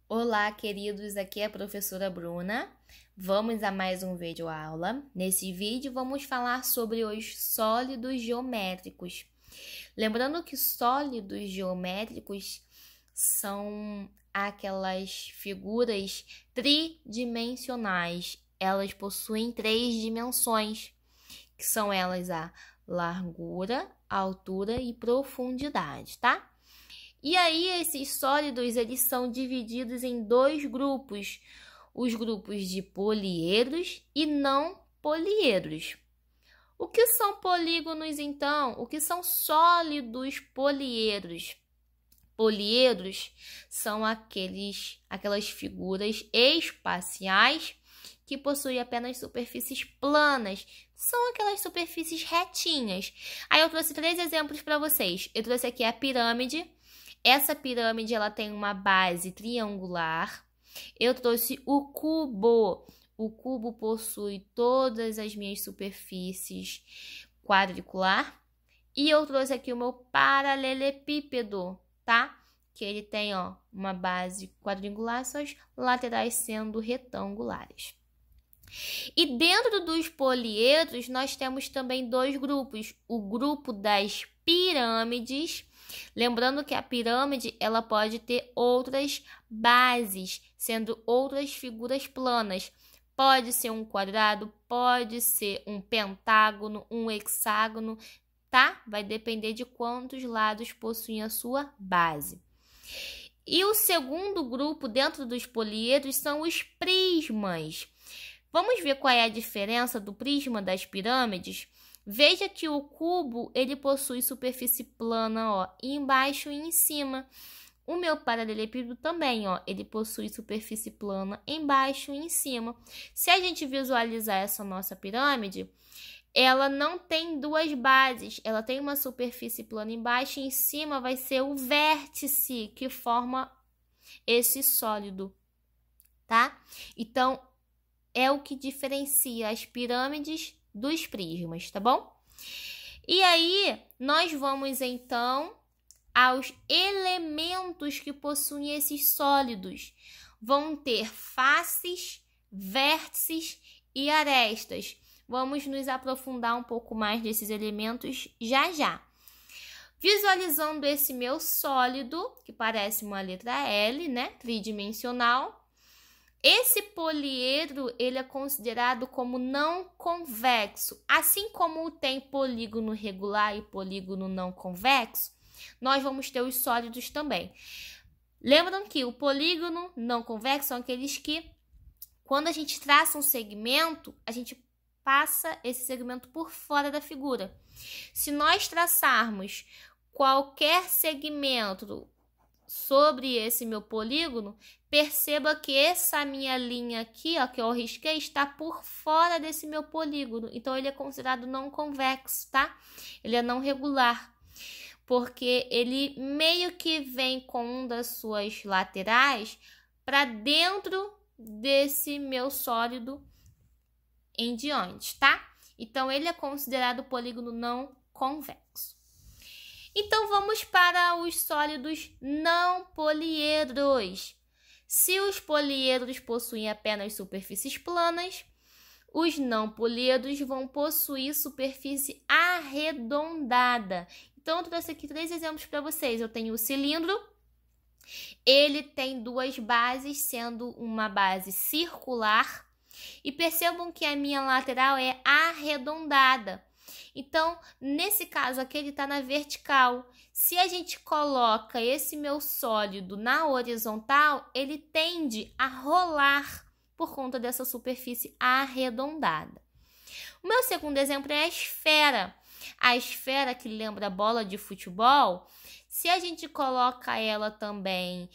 Olá, queridos, aqui é a professora Bruna. Vamos a mais um vídeo aula. Nesse vídeo vamos falar sobre os sólidos geométricos. Lembrando que sólidos geométricos são aquelas figuras tridimensionais. Elas possuem 3 dimensões, que são elas a largura, altura e profundidade, tá? E aí, esses sólidos, eles são divididos em 2 grupos, os grupos de poliedros e não poliedros. O que são polígonos, então? O que são sólidos poliedros? Poliedros são aquelas figuras espaciais que possuem apenas superfícies planas. São aquelas superfícies retinhas. Aí eu trouxe 3 exemplos para vocês. Eu trouxe aqui a pirâmide. Essa pirâmide ela tem uma base triangular. Eu trouxe o cubo. O cubo possui todas as minhas superfícies quadricular. E eu trouxe aqui o meu paralelepípedo, tá? Que ele tem, uma base quadrangular, suas laterais sendo retangulares. E dentro dos poliedros, nós temos também 2 grupos. O grupo das pirâmides. Lembrando que a pirâmide ela pode ter outras bases, sendo outras figuras planas. Pode ser um quadrado, pode ser um pentágono, um hexágono, tá? Vai depender de quantos lados possuem a sua base. E o segundo grupo dentro dos poliedros são os prismas. Vamos ver qual é a diferença do prisma das pirâmides? Veja que o cubo, ele possui superfície plana, embaixo e em cima. O meu paralelepípedo também, ele possui superfície plana embaixo e em cima. Se a gente visualizar essa nossa pirâmide, ela não tem 2 bases. Ela tem uma superfície plana embaixo e em cima vai ser o vértice que forma esse sólido, tá? Então, é o que diferencia as pirâmides dos prismas, tá bom? E aí, nós vamos então aos elementos que possuem esses sólidos. Vão ter faces, vértices e arestas. Vamos nos aprofundar um pouco mais desses elementos já já. Visualizando esse meu sólido, que parece uma letra L, né? Tridimensional. Esse poliedro, ele é considerado como não convexo. Assim como tem polígono regular e polígono não convexo, nós vamos ter os sólidos também. Lembram que o polígono não convexo são aqueles que, quando a gente traça um segmento, a gente passa esse segmento por fora da figura. Se nós traçarmos qualquer segmento sobre esse meu polígono, perceba que essa minha linha aqui, que eu risquei, está por fora desse meu polígono. Então, ele é considerado não convexo, tá? Ele é não regular, porque ele meio que vem com uma das suas laterais para dentro desse meu sólido em diante, tá? Então, ele é considerado polígono não convexo. Então, vamos para os sólidos não poliedros. Se os poliedros possuem apenas superfícies planas, os não poliedros vão possuir superfície arredondada. Então, eu trouxe aqui 3 exemplos para vocês. Eu tenho o cilindro. Ele tem 2 bases, sendo uma base circular. E percebam que a minha lateral é arredondada. Então, nesse caso aqui, ele está na vertical. Se a gente coloca esse meu sólido na horizontal, ele tende a rolar por conta dessa superfície arredondada. O meu segundo exemplo é a esfera. A esfera, que lembra a bola de futebol, se a gente coloca ela também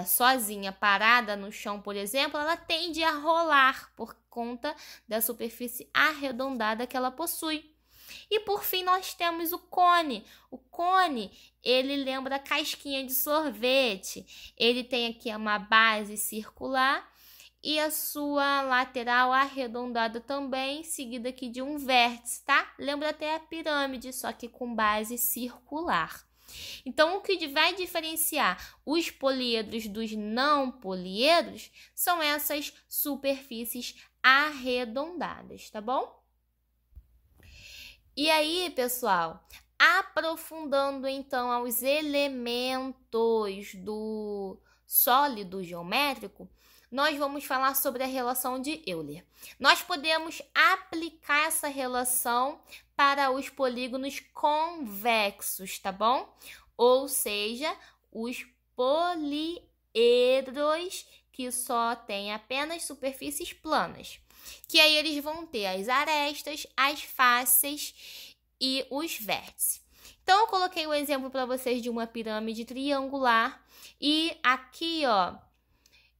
sozinha, parada no chão, por exemplo, ela tende a rolar por conta da superfície arredondada que ela possui. E por fim, nós temos o cone. O cone, ele lembra a casquinha de sorvete. Ele tem aqui uma base circular e a sua lateral arredondada também, seguida aqui de um vértice, tá? Lembra até a pirâmide, só que com base circular. Então, o que vai diferenciar os poliedros dos não poliedros são essas superfícies arredondadas, tá bom? E aí, pessoal, aprofundando então aos elementos do sólido geométrico, nós vamos falar sobre a relação de Euler. Nós podemos aplicar essa relação para os polígonos convexos, tá bom? Ou seja, os poliedros que só têm apenas superfícies planas. Que aí eles vão ter as arestas, as faces e os vértices. Então, eu coloquei um exemplo para vocês de uma pirâmide triangular e aqui, ó,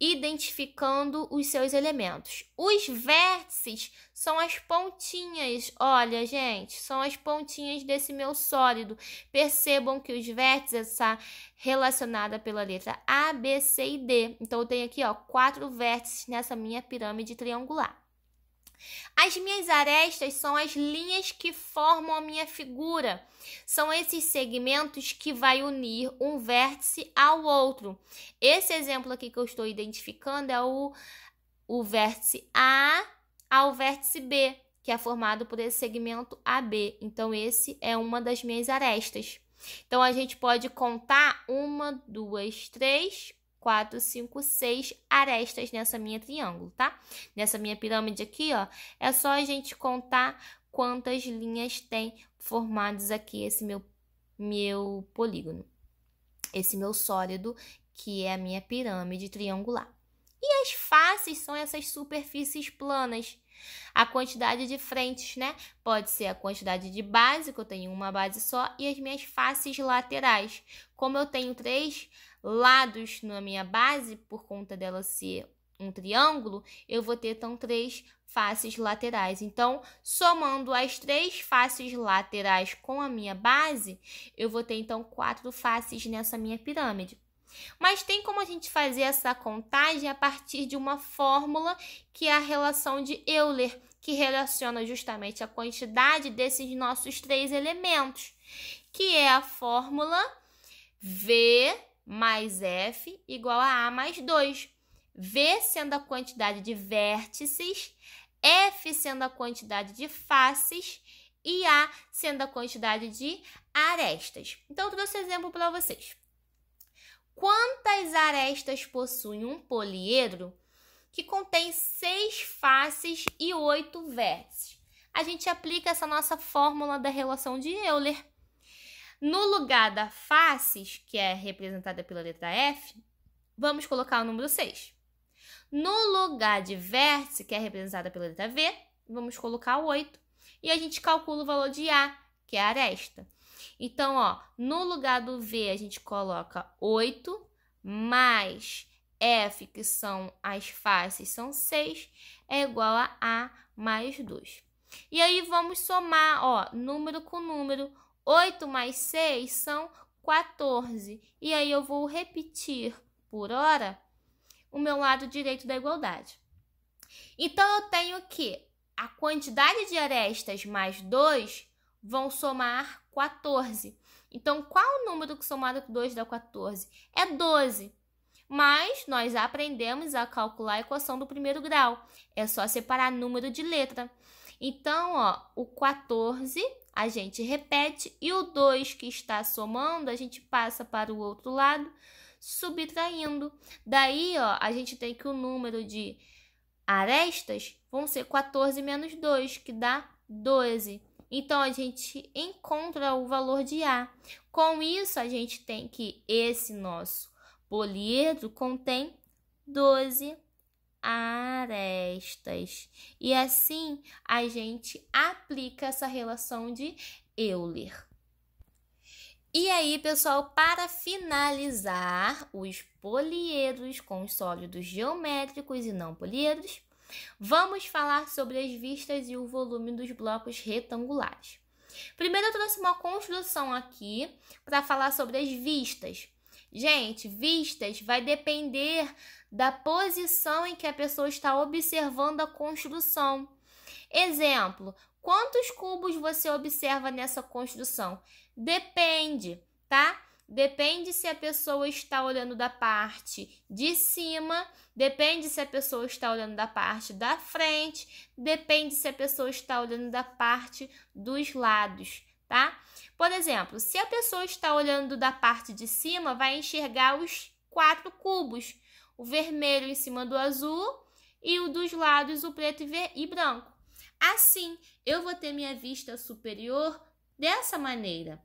identificando os seus elementos. Os vértices são as pontinhas, olha, gente, são as pontinhas desse meu sólido. Percebam que os vértices está relacionada pela letra A, B, C e D. Então, eu tenho aqui, ó, 4 vértices nessa minha pirâmide triangular. As minhas arestas são as linhas que formam a minha figura. São esses segmentos que vai unir um vértice ao outro. Esse exemplo aqui que eu estou identificando é o vértice A ao vértice B, que é formado por esse segmento AB. Então, esse é uma das minhas arestas. Então, a gente pode contar 1, 2, 3, 4, 5, 6 arestas nessa minha triângulo, tá? Nessa minha pirâmide aqui, ó, é só a gente contar quantas linhas tem formadas aqui esse meu polígono. Esse meu sólido, que é a minha pirâmide triangular. E as faces são essas superfícies planas. A quantidade de frentes, né? Pode ser a quantidade de base, que eu tenho uma base só, e as minhas faces laterais. Como eu tenho 3 lados na minha base, por conta dela ser um triângulo, eu vou ter, então, 3 faces laterais. Então, somando as 3 faces laterais com a minha base, eu vou ter, então, 4 faces nessa minha pirâmide. Mas tem como a gente fazer essa contagem a partir de uma fórmula que é a relação de Euler, que relaciona justamente a quantidade desses nossos 3 elementos, que é a fórmula V mais F igual a A mais 2. V sendo a quantidade de vértices, F sendo a quantidade de faces e A sendo a quantidade de arestas. Então, eu trouxe exemplo para vocês. Quantas arestas possui um poliedro que contém 6 faces e 8 vértices? A gente aplica essa nossa fórmula da relação de Euler. No lugar da faces, que é representada pela letra F, vamos colocar o número 6. No lugar de vértice, que é representada pela letra V, vamos colocar o 8. E a gente calcula o valor de A, que é a aresta. Então, ó, no lugar do V, a gente coloca 8, mais F, que são as faces, são 6, é igual a A mais 2. E aí, vamos somar, ó, número com número. 8 mais 6 são 14. E aí, eu vou repetir por hora o meu lado direito da igualdade. Então, eu tenho que a quantidade de arestas mais 2 vão somar 14. Então, qual o número que somado com 2 dá 14? É 12. Mas nós aprendemos a calcular a equação do primeiro grau. É só separar número de letra. Então, ó, o 14 a gente repete e o 2 que está somando, a gente passa para o outro lado, subtraindo. Daí, ó, a gente tem que o número de arestas vão ser 14 menos 2, que dá 12. Então, a gente encontra o valor de A. Com isso, a gente tem que esse nosso poliedro contém 12 arestas. E assim, a gente aplica essa relação de Euler. E aí, pessoal, para finalizar os poliedros com os sólidos geométricos e não poliedros, vamos falar sobre as vistas e o volume dos blocos retangulares. Primeiro, eu trouxe uma construção aqui para falar sobre as vistas. Gente, vistas vai depender da posição em que a pessoa está observando a construção. Exemplo, quantos cubos você observa nessa construção? Depende. tá? Depende se a pessoa está olhando da parte de cima, depende se a pessoa está olhando da parte da frente, depende se a pessoa está olhando da parte dos lados, tá? Por exemplo, se a pessoa está olhando da parte de cima, vai enxergar os 4 cubos, o vermelho em cima do azul e o dos lados, o preto e branco. Assim, eu vou ter minha vista superior dessa maneira.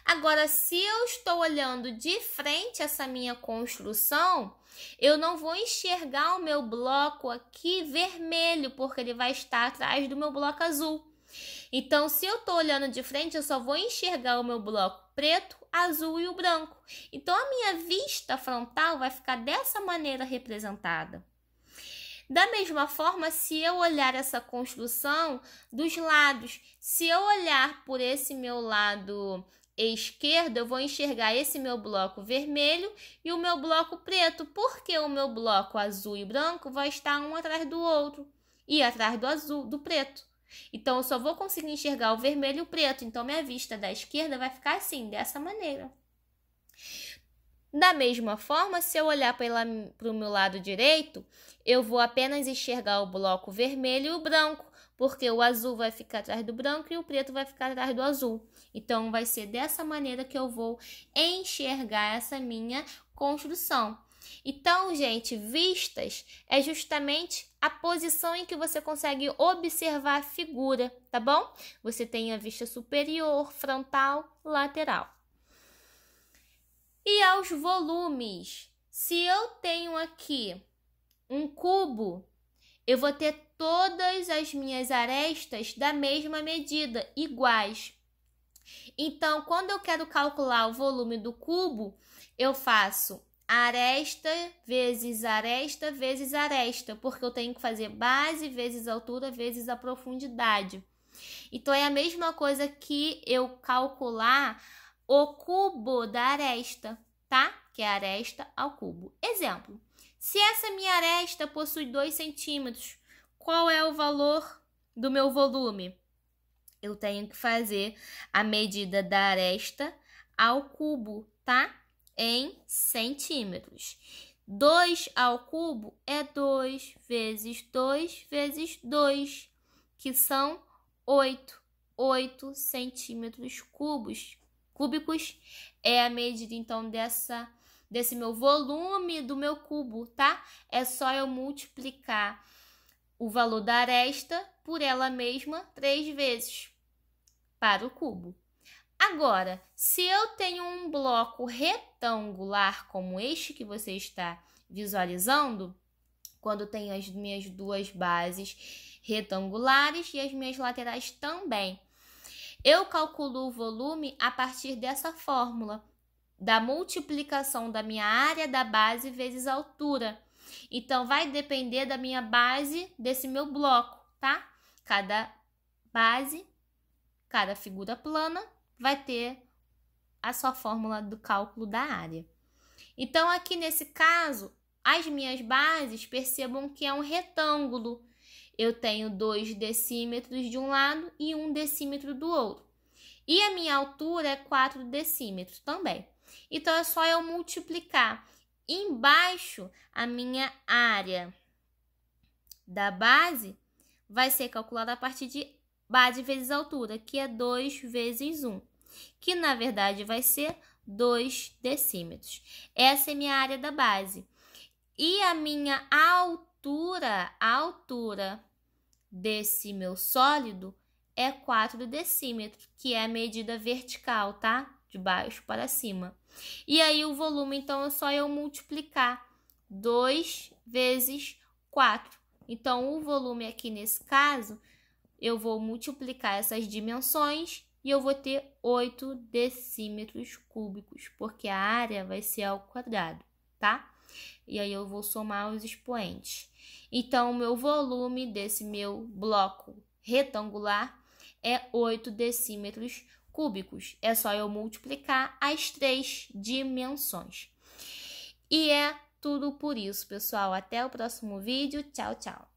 Agora, se eu estou olhando de frente essa minha construção, eu não vou enxergar o meu bloco aqui vermelho, porque ele vai estar atrás do meu bloco azul. Então, se eu estou olhando de frente, eu só vou enxergar o meu bloco preto, azul e o branco. Então, a minha vista frontal vai ficar dessa maneira representada. Da mesma forma, se eu olhar essa construção dos lados, se eu olhar por esse meu lado esquerdo, eu vou enxergar esse meu bloco vermelho e o meu bloco preto, porque o meu bloco azul e branco vai estar um atrás do outro e atrás do azul, do preto. Então, eu só vou conseguir enxergar o vermelho e o preto. Então, minha vista da esquerda vai ficar assim, dessa maneira. Da mesma forma, se eu olhar para o meu lado direito, eu vou apenas enxergar o bloco vermelho e o branco, porque o azul vai ficar atrás do branco e o preto vai ficar atrás do azul. Então, vai ser dessa maneira que eu vou enxergar essa minha construção. Então, gente, vistas é justamente a posição em que você consegue observar a figura, tá bom? Você tem a vista superior, frontal, lateral. E aos volumes, se eu tenho aqui um cubo, eu vou ter todas as minhas arestas da mesma medida, iguais. Então, quando eu quero calcular o volume do cubo, eu faço aresta vezes aresta vezes aresta, porque eu tenho que fazer base vezes altura vezes a profundidade. Então, é a mesma coisa que eu calcular o cubo da aresta, tá? Que é a aresta ao cubo. Exemplo, se essa minha aresta possui 2 centímetros, qual é o valor do meu volume? Eu tenho que fazer a medida da aresta ao cubo, tá? Em centímetros. 2 ao cubo é 2 vezes 2 vezes 2, que são 8 centímetros cúbicos. É a medida, então, desse meu volume do meu cubo, tá? É só eu multiplicar o valor da aresta por ela mesma 3 vezes para o cubo. Agora, se eu tenho um bloco retangular como este que você está visualizando, quando tenho as minhas duas bases retangulares e as minhas laterais também, eu calculo o volume a partir dessa fórmula, da multiplicação da minha área da base vezes a altura. Então, vai depender da minha base desse meu bloco, tá? Cada base, cada figura plana vai ter a sua fórmula do cálculo da área. Então, aqui nesse caso, as minhas bases, percebam que é um retângulo. Eu tenho 2 decímetros de um lado e 1 decímetro do outro. E a minha altura é 4 decímetros também. Então, é só eu multiplicar. Embaixo, a minha área da base vai ser calculada a partir de base vezes altura, que é 2 vezes 1, que na verdade vai ser 2 decímetros. Essa é minha área da base. E a minha altura, a altura desse meu sólido é 4 decímetros, que é a medida vertical, tá? De baixo para cima. E aí o volume, então, é só eu multiplicar 2 vezes 4. Então, o volume aqui nesse caso, eu vou multiplicar essas dimensões e eu vou ter 8 decímetros cúbicos, porque a área vai ser ao quadrado, tá? E aí eu vou somar os expoentes. Então, o meu volume desse meu bloco retangular é 8 decímetros cúbicos. É só eu multiplicar as 3 dimensões. E é tudo por isso, pessoal. Até o próximo vídeo. Tchau, tchau.